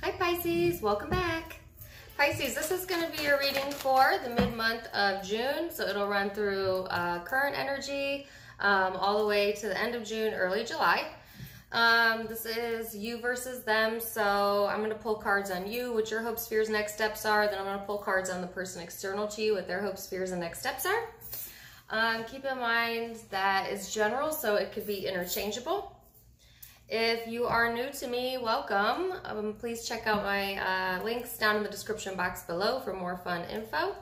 Hi Pisces, welcome back. Pisces, this is going to be your reading for the mid-month of June. So it'll run through current energy all the way to the end of June, early July. This is you versus them. So I'm going to pull cards on you, what your hopes, fears, next steps are. Then I'm going to pull cards on the person external to you, what their hopes, fears, and next steps are. Keep in mind that it's general, so it could be interchangeable. If you are new to me, welcome. Please check out my links down in the description box below for more fun info.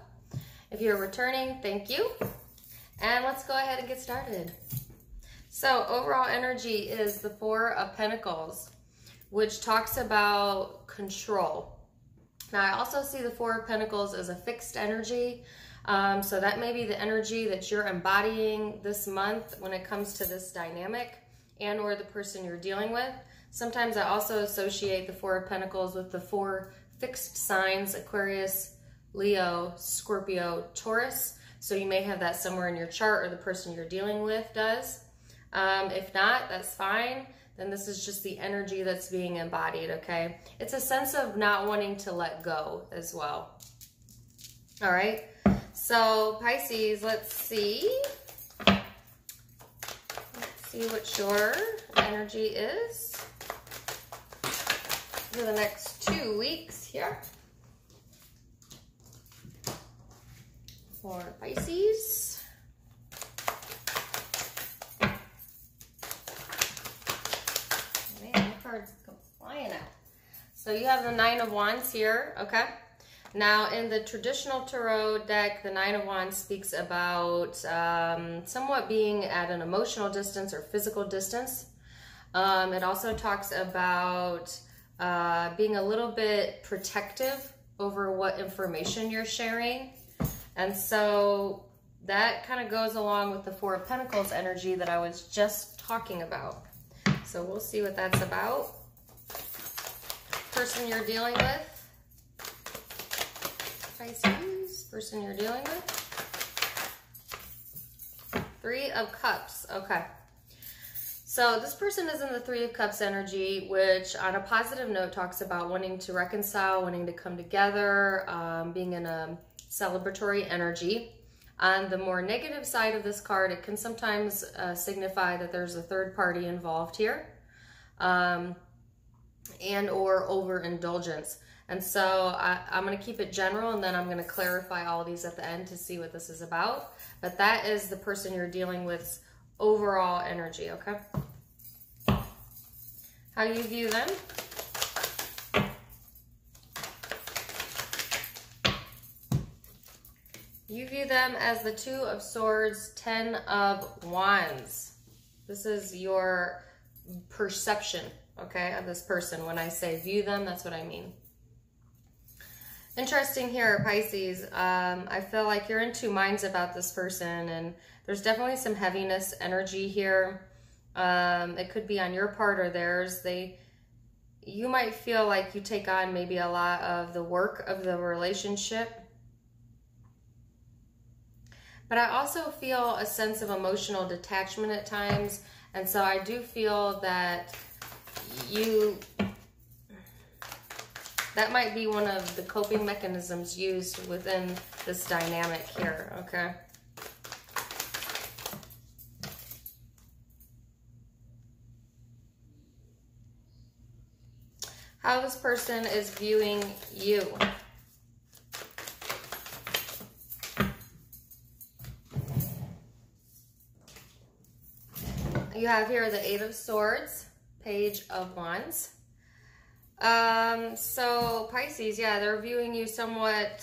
If you're returning, thank you. And let's go ahead and get started. So overall energy is the Four of Pentacles, which talks about control. Now I also see the Four of Pentacles as a fixed energy. So that may be the energy that you're embodying this month when it comes to this dynamic and or the person you're dealing with. Sometimes I also associate the Four of Pentacles with the four fixed signs: Aquarius, Leo, Scorpio, Taurus. So you may have that somewhere in your chart, or the person you're dealing with does. If not, that's fine. Then this is just the energy that's being embodied, okay? It's a sense of not wanting to let go as well. All right, so Pisces, let's see what your energy is for the next 2 weeks here for Pisces. Man, the cards go flying out. So you have the Nine of Wands here, okay? Now, in the traditional tarot deck, the Nine of Wands speaks about somewhat being at an emotional distance or physical distance. It also talks about being a little bit protective over what information you're sharing. And so that kind of goes along with the Four of Pentacles energy that I was just talking about. So we'll see what that's about. Person you're dealing with. Pisces, person you're dealing with. Three of Cups, okay. So this person is in the Three of Cups energy, which on a positive note talks about wanting to reconcile, wanting to come together, being in a celebratory energy. On the more negative side of this card, it can sometimes signify that there's a third party involved here, and or overindulgence. And so I'm going to keep it general, and then I'm going to clarify all of these at the end to see what this is about. But that is the person you're dealing with overall energy, okay? How you view them. You view them as the Two of Swords, Ten of Wands. This is your perception, okay, of this person. When I say view them, that's what I mean. Interesting here, Pisces. I feel like you're in two minds about this person, and there's definitely some heaviness energy here. It could be on your part or theirs. You might feel like you take on maybe a lot of the work of the relationship. But I also feel a sense of emotional detachment at times. And so I do feel that that might be one of the coping mechanisms used within this dynamic here, okay? How this person is viewing you. You have here the Eight of Swords, Page of Wands. So Pisces, yeah, they're viewing you somewhat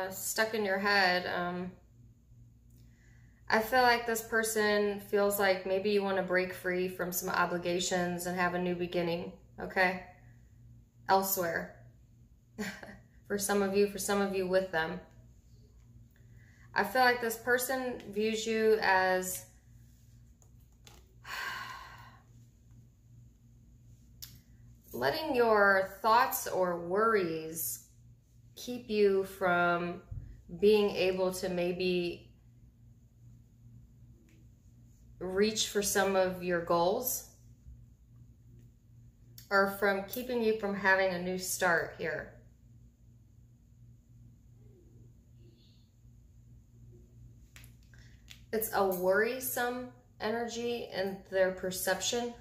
stuck in your head. I feel like this person feels like maybe you want to break free from some obligations and have a new beginning, okay? Elsewhere. For some of you with them. I feel like this person views you as letting your thoughts or worries keep you from being able to maybe reach for some of your goals, or from keeping you from having a new start here. It's a worrisome energy in their perception.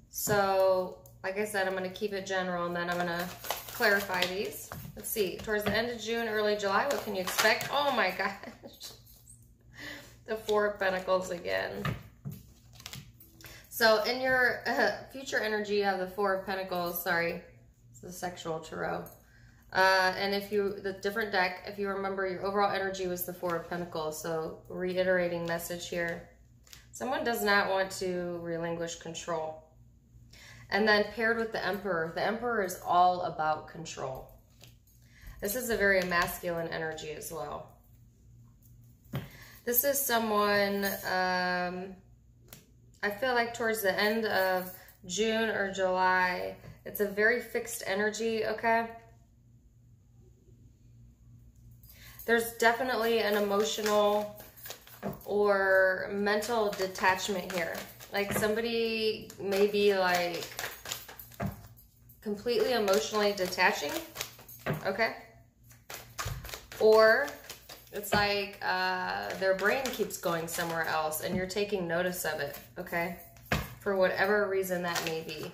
So, like I said, I'm going to keep it general and then I'm going to clarify these. Let's see. Towards the end of June, early July, what can you expect? Oh my gosh. The Four of Pentacles again. So, in your future energy, you have the Four of Pentacles. Sorry. It's the sexual tarot. And if you, the different deck, if you remember, your overall energy was the Four of Pentacles. So, reiterating message here. Someone does not want to relinquish control. And then paired with the Emperor is all about control. This is a very masculine energy as well. This is someone, I feel like towards the end of June or July, it's a very fixed energy, okay? There's definitely an emotional or mental detachment here. Like somebody may be like completely emotionally detaching, okay? Or it's like their brain keeps going somewhere else and you're taking notice of it, okay? For whatever reason that may be.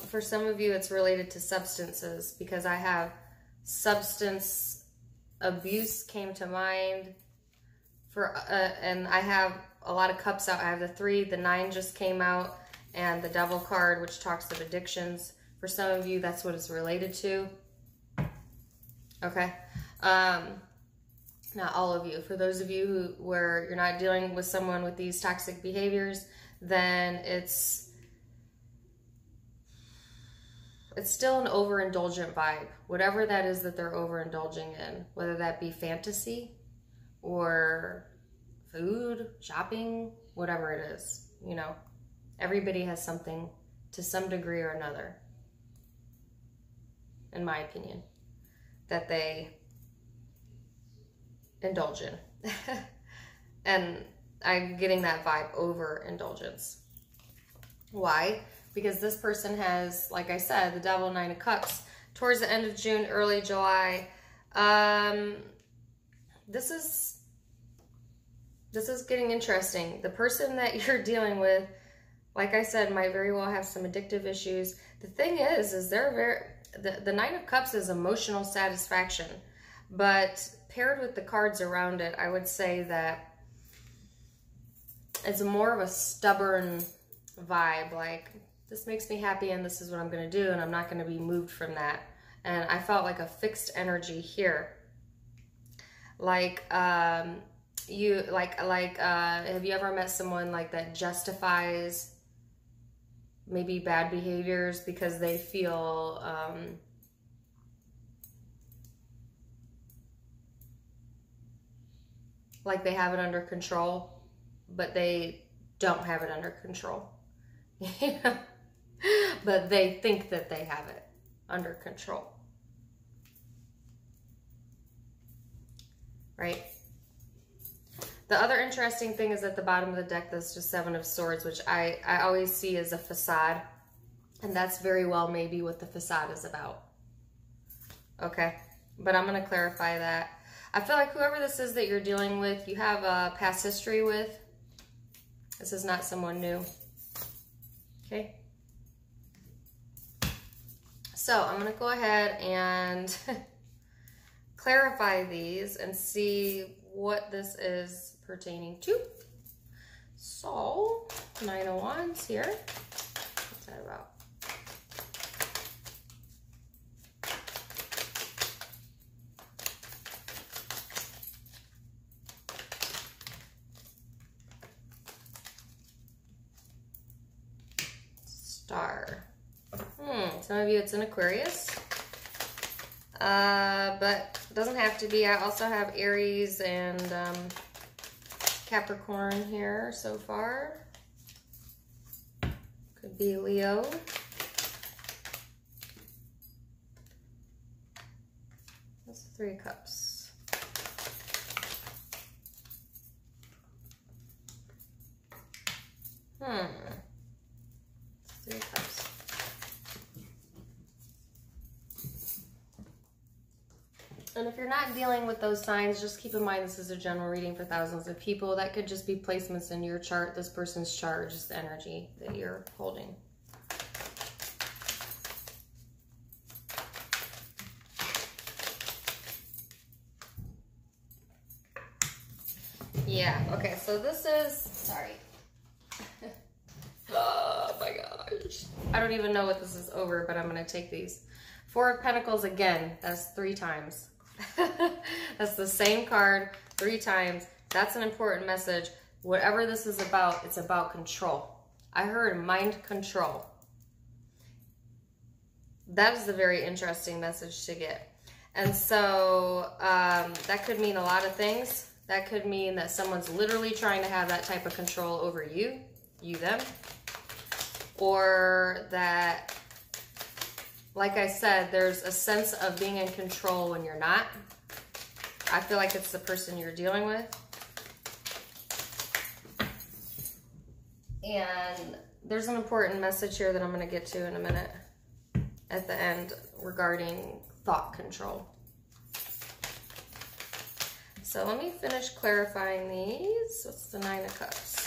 For some of you, it's related to substances because I have substance abuse came to mind. And I have a lot of cups out. I have the 3, the 9 just came out, and the Devil card, which talks of addictions. For some of you, that's what it's related to. Okay. Not all of you. For those of you where you're not dealing with someone with these toxic behaviors, then it's still an overindulgent vibe. Whatever that is that they're overindulging in, whether that be fantasy or food, shopping, whatever it is, you know. Everybody has something to some degree or another, in my opinion, that they indulge in. And I'm getting that vibe, overindulgence. Why? Because this person has, like I said, the Devil, 9 of Cups, towards the end of June, early July. This is getting interesting. The person that you're dealing with, like I said, might very well have some addictive issues. The thing is they're the 9 of Cups is emotional satisfaction, but paired with the cards around it, I would say that it's more of a stubborn vibe. Like, this makes me happy and this is what I'm going to do and I'm not going to be moved from that. And I felt like a fixed energy here. Like, have you ever met someone like that justifies maybe bad behaviors because they feel like they have it under control, but they don't have it under control? Yeah. But they think that they have it under control. Right? The other interesting thing is at the bottom of the deck, there's just 7 of Swords, which I always see as a facade. And that's very well maybe what the facade is about. Okay? But I'm going to clarify that. I feel like whoever this is that you're dealing with, you have a past history with. This is not someone new. Okay? So I'm going to go ahead and clarify these and see what this is pertaining to. So, 9 of Wands here. What's that about? Star. Some of you it's an Aquarius. But it doesn't have to be. I also have Aries and Capricorn here so far. Could be Leo. That's 3 of Cups. Three of Cups. And if you're not dealing with those signs, just keep in mind this is a general reading for thousands of people. That could just be placements in your chart, this person's chart, just the energy that you're holding. Yeah, okay, so this is, sorry. Oh my gosh. I don't even know what this is over, but I'm going to take these. Four of Pentacles again, that's 3 times. That's the same card 3 times. That's an important message. Whatever this is about, it's about control. I heard mind control. That is a very interesting message to get. And so that could mean a lot of things. That could mean that someone's literally trying to have that type of control over you, them. Or that, like I said, there's a sense of being in control when you're not. I feel like it's the person you're dealing with. And there's an important message here that I'm going to get to in a minute at the end regarding thought control. So let me finish clarifying these. What's the 9 of Cups?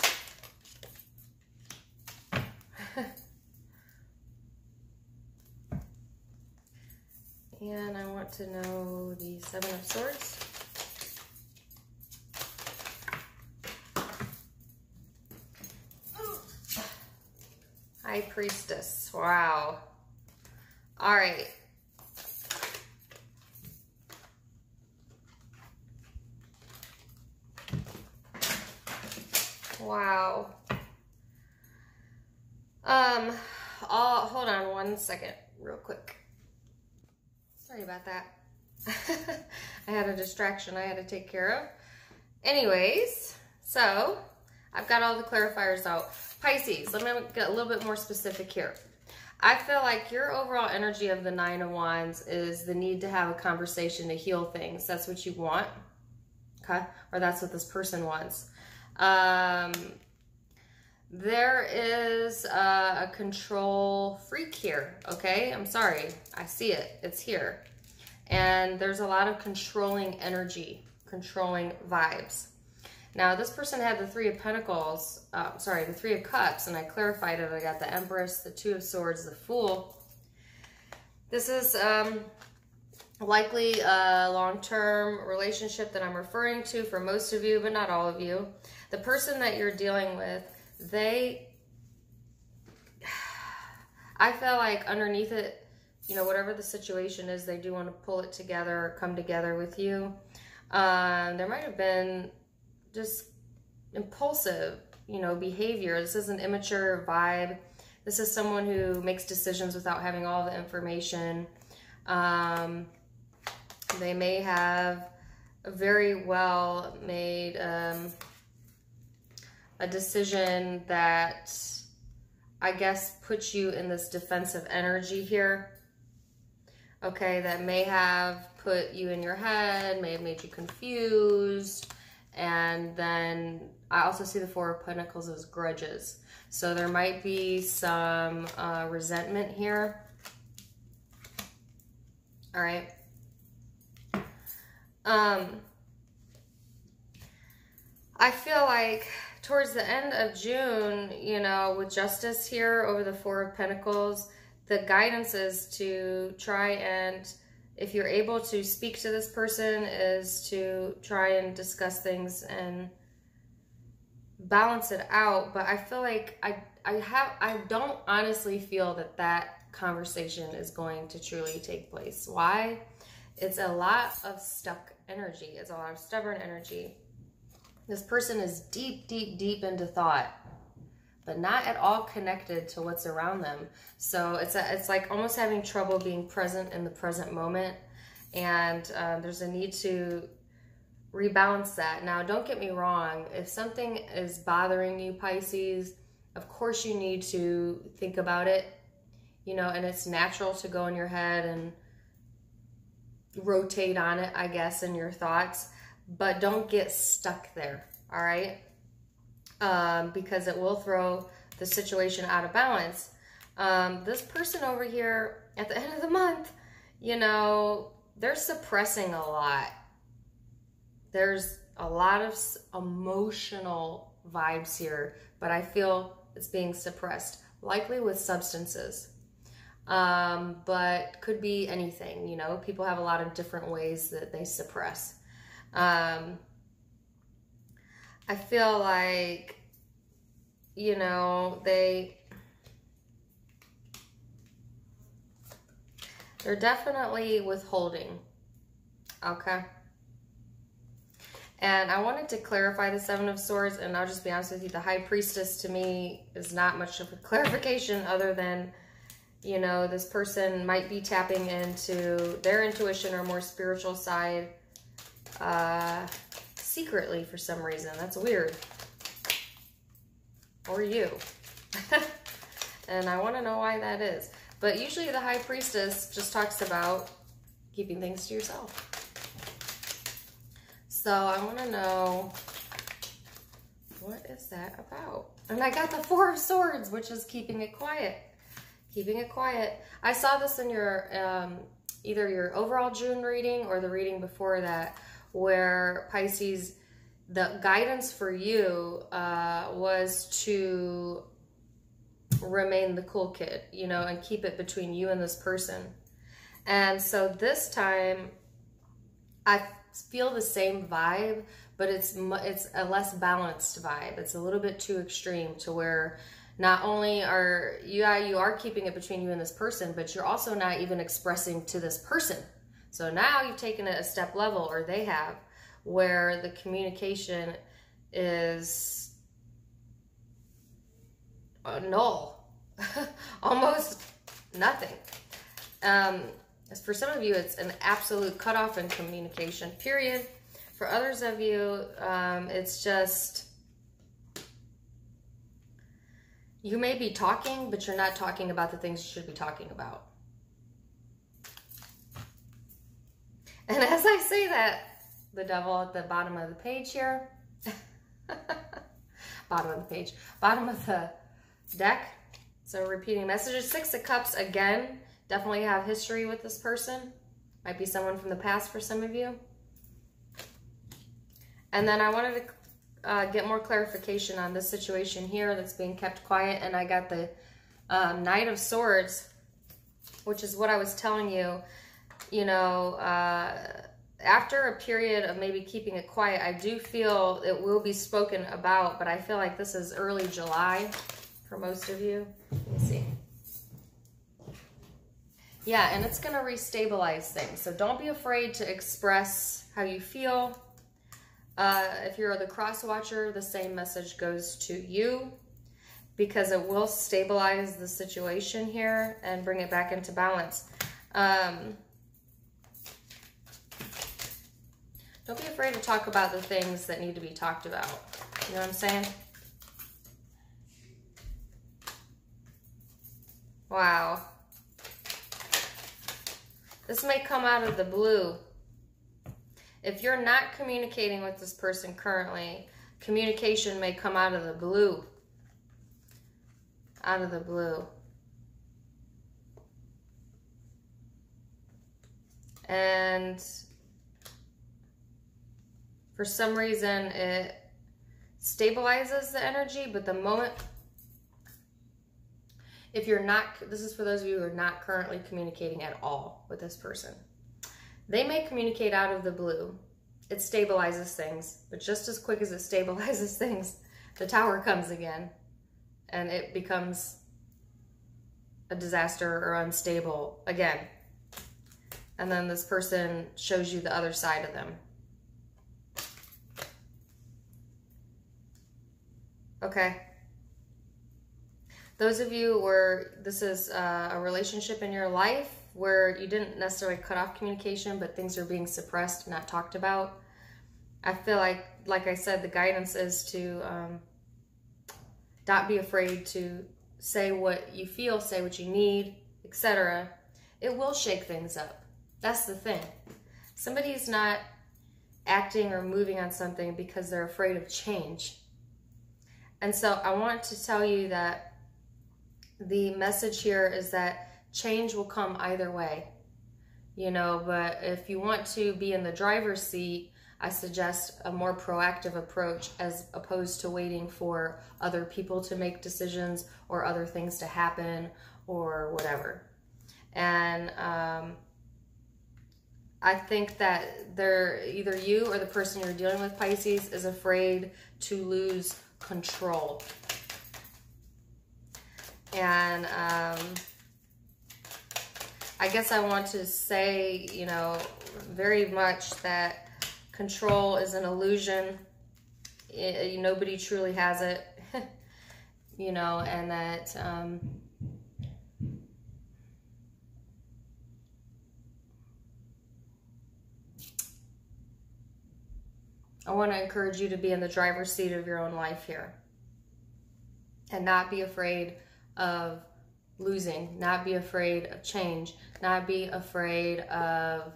And I want to know the 7 of Swords. High Priestess. Wow. All right. Wow. Hold on one second, real quick. Sorry about that. I had a distraction I had to take care of. Anyways, so I've got all the clarifiers out. Pisces, let me get a little bit more specific here. I feel like your overall energy of the 9 of Wands is the need to have a conversation to heal things. That's what you want, okay? Or that's what this person wants. There is a control freak here, okay? I'm sorry. I see it. It's here. And there's a lot of controlling energy, controlling vibes. Now, this person had the 3 of Pentacles, the 3 of Cups, and I clarified it. I got the Empress, the 2 of Swords, the Fool. This is likely a long-term relationship that I'm referring to for most of you, but not all of you. The person that you're dealing with, I feel like underneath it, you know, whatever the situation is, they do want to pull it together or come together with you. There might have been just impulsive, you know, behavior. This is an immature vibe. This is someone who makes decisions without having all the information. They may have very well made a decision that, I guess, puts you in this defensive energy here. Okay, that may have put you in your head, may have made you confused. And then I also see the 4 of Pentacles as grudges. So there might be some resentment here. All right. I feel like towards the end of June, you know, with Justice here over the 4 of Pentacles, the guidance is to try and, if you're able to speak to this person, is to try and discuss things and balance it out. But I feel like I don't honestly feel that that conversation is going to truly take place. Why? It's a lot of stuck energy. It's a lot of stubborn energy. This person is deep, deep, deep into thought, but not at all connected to what's around them. So it's like almost having trouble being present in the present moment. And there's a need to rebalance that. Now, don't get me wrong. If something is bothering you, Pisces, of course you need to think about it, you know, and it's natural to go in your head and rotate on it, I guess, in your thoughts. But don't get stuck there, all right? Because it will throw the situation out of balance. This person over here at the end of the month, you know, they're suppressing a lot. There's a lot of emotional vibes here, but I feel it's being suppressed, likely with substances. But could be anything, you know, people have a lot of different ways that they suppress. I feel like, you know, they're definitely withholding, okay? And I wanted to clarify the Seven of Swords, and I'll just be honest with you, the High Priestess to me is not much of a clarification other than, you know, this person might be tapping into their intuition or more spiritual side secretly for some reason. That's weird. Or you. And I want to know why that is. But usually the High Priestess just talks about keeping things to yourself. So I want to know, what is that about? And I got the Four of Swords, which is keeping it quiet. Keeping it quiet. I saw this in your, either your overall June reading or the reading before that, where Pisces, the guidance for you was to remain the cool kid, you know, and keep it between you and this person. And so this time, I feel the same vibe, but it's a less balanced vibe. It's a little bit too extreme to where not only are you are keeping it between you and this person, but you're also not even expressing to this person. So now you've taken it a step level, or they have, where the communication is null, almost nothing. For some of you, it's an absolute cutoff in communication, period. For others of you, it's just, you may be talking, but you're not talking about the things you should be talking about. And as I say that, the devil at the bottom of the page here, bottom of the page, bottom of the deck. So repeating messages, Six of Cups again. Definitely have history with this person. Might be someone from the past for some of you. And then I wanted to get more clarification on this situation here that's being kept quiet. And I got the Knight of Swords, which is what I was telling you. You know, after a period of maybe keeping it quiet, I do feel it will be spoken about, but I feel like this is early July for most of you. Let me see. Yeah, and it's going to restabilize things. So don't be afraid to express how you feel. If you're the cross watcher, the same message goes to you, because it will stabilize the situation here and bring it back into balance. Don't be afraid to talk about the things that need to be talked about. You know what I'm saying? Wow. This may come out of the blue. If you're not communicating with this person currently, communication may come out of the blue. Out of the blue. And for some reason, it stabilizes the energy, but the moment, if you're not, this is for those of you who are not currently communicating at all with this person. They may communicate out of the blue. It stabilizes things, but just as quick as it stabilizes things, the tower comes again and it becomes a disaster or unstable again. And then this person shows you the other side of them. Okay. Those of you where this is a relationship in your life where you didn't necessarily cut off communication, but things are being suppressed, not talked about, I feel like I said, the guidance is to not be afraid to say what you feel, say what you need, etc. It will shake things up. That's the thing. Somebody's not acting or moving on something because they're afraid of change. And so I want to tell you that the message here is that change will come either way, you know, but if you want to be in the driver's seat, I suggest a more proactive approach as opposed to waiting for other people to make decisions or other things to happen or whatever. And I think that either you or the person you're dealing with, Pisces, is afraid to lose control. And I guess I want to say, you know, very much that control is an illusion. Nobody truly has it, you know, and that I want to encourage you to be in the driver's seat of your own life here and not be afraid of losing, not be afraid of change, not be afraid of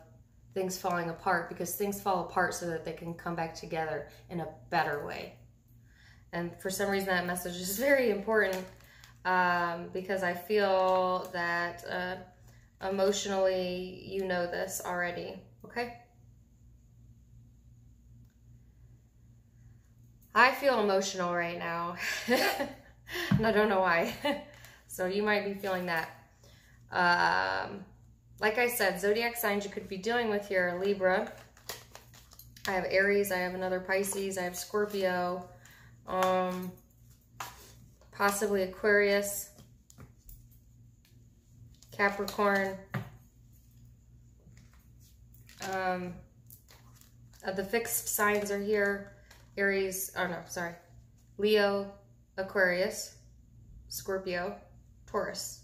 things falling apart, because things fall apart so that they can come back together in a better way. And for some reason that message is very important because I feel that emotionally you know this already, okay? I feel emotional right now and I don't know why. So you might be feeling that. Like I said, zodiac signs you could be dealing with here are Libra. I have Aries, I have another Pisces, I have Scorpio, possibly Aquarius, Capricorn. The fixed signs are here. Aries, oh no, sorry. Leo, Aquarius, Scorpio, Taurus.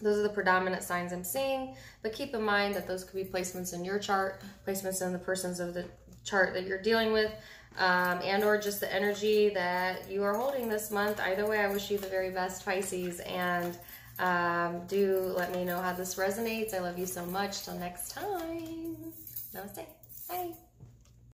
Those are the predominant signs I'm seeing, but keep in mind that those could be placements in your chart, placements in the person's of the chart that you're dealing with, and or just the energy that you are holding this month. Either way, I wish you the very best, Pisces, and do let me know how this resonates. I love you so much. Till next time. Namaste. Bye.